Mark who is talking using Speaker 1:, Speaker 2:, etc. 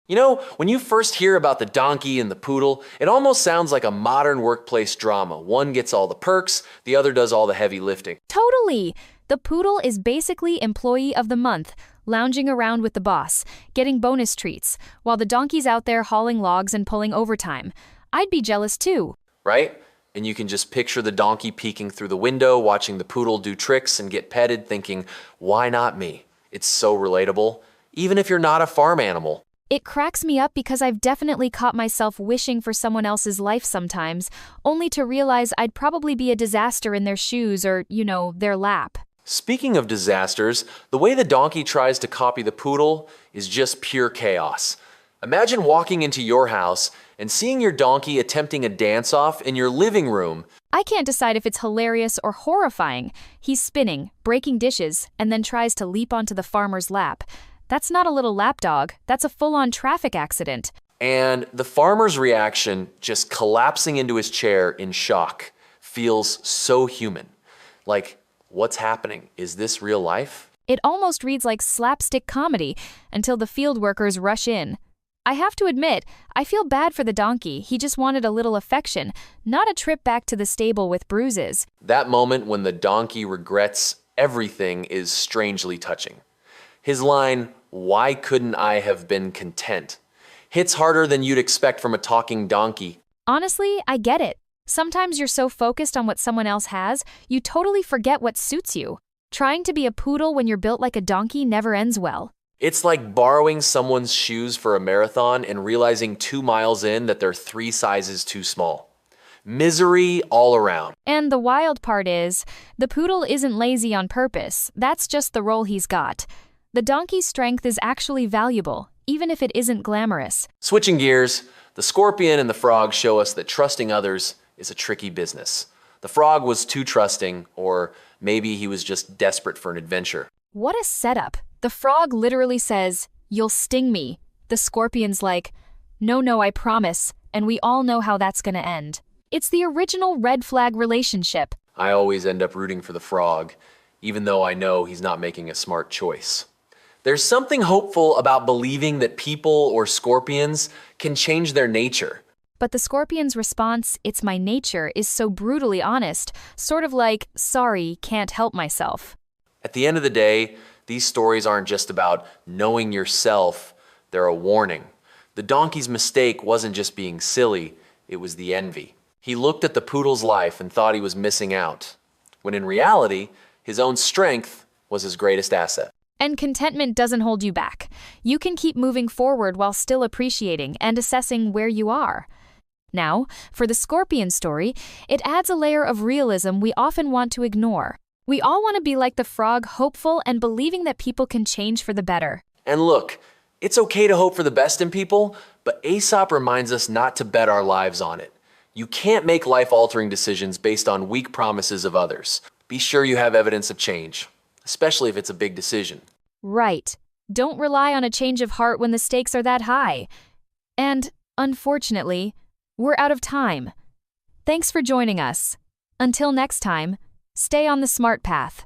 Speaker 1: You know, when you first hear about the donkey and the poodle, it almost sounds like a modern workplace drama. One gets all the perks, the other does all the heavy lifting.
Speaker 2: Totally! The poodle is basically employee of the month, lounging around with the boss, getting bonus treats, while the donkey's out there hauling logs and pulling overtime. I'd be jealous too.
Speaker 1: Right? And you can just picture the donkey peeking through the window, watching the poodle do tricks and get petted, thinking, why not me? It's so relatable, even if you're not a farm animal.
Speaker 2: It cracks me up because I've definitely caught myself wishing for someone else's life sometimes, only to realize I'd probably be a disaster in their shoes or, their lap.
Speaker 1: Speaking of disasters, the way the donkey tries to copy the poodle is just pure chaos. Imagine walking into your house and seeing your donkey attempting a dance-off in your living room.
Speaker 2: I can't decide if it's hilarious or horrifying. He's spinning, breaking dishes, and then tries to leap onto the farmer's lap. That's not a little lapdog, that's a full-on traffic accident.
Speaker 1: And the farmer's reaction, just collapsing into his chair in shock, feels so human. Like, what's happening? Is this real life?
Speaker 2: It almost reads like slapstick comedy until the field workers rush in. I have to admit, I feel bad for the donkey. He just wanted a little affection, not a trip back to the stable with bruises.
Speaker 1: That moment when the donkey regrets everything is strangely touching. His line, "Why couldn't I have been content?" hits harder than you'd expect from a talking donkey.
Speaker 2: Honestly, I get it. Sometimes you're so focused on what someone else has, you totally forget what suits you. Trying to be a poodle when you're built like a donkey never ends well.
Speaker 1: It's like borrowing someone's shoes for a marathon and realizing 2 miles in that they're 3 sizes too small. Misery all around.
Speaker 2: And the wild part is, the poodle isn't lazy on purpose. That's just the role he's got. The donkey's strength is actually valuable, even if it isn't glamorous.
Speaker 1: Switching gears, the scorpion and the frog show us that trusting others is a tricky business. The frog was too trusting, or maybe he was just desperate for an adventure.
Speaker 2: What a setup. The frog literally says, "You'll sting me." The scorpion's like, No, I promise," and we all know how that's gonna end. It's the original red flag relationship.
Speaker 1: I always end up rooting for the frog, even though I know he's not making a smart choice. There's something hopeful about believing that people or scorpions can change their nature.
Speaker 2: But the scorpion's response, "It's my nature," is so brutally honest, sort of like, "Sorry, can't help myself."
Speaker 1: At the end of the day, these stories aren't just about knowing yourself, they're a warning. The donkey's mistake wasn't just being silly, it was the envy. He looked at the poodle's life and thought he was missing out, when in reality, his own strength was his greatest asset.
Speaker 2: And contentment doesn't hold you back. You can keep moving forward while still appreciating and assessing where you are. Now, for the scorpion story, it adds a layer of realism we often want to ignore. We all want to be like the frog, hopeful and believing that people can change for the better.
Speaker 1: And look, it's okay to hope for the best in people, but Aesop reminds us not to bet our lives on it. You can't make life-altering decisions based on weak promises of others. Be sure you have evidence of change, especially if it's a big decision.
Speaker 2: Right. Don't rely on a change of heart when the stakes are that high. And, unfortunately, we're out of time. Thanks for joining us. Until next time, stay on the smart path.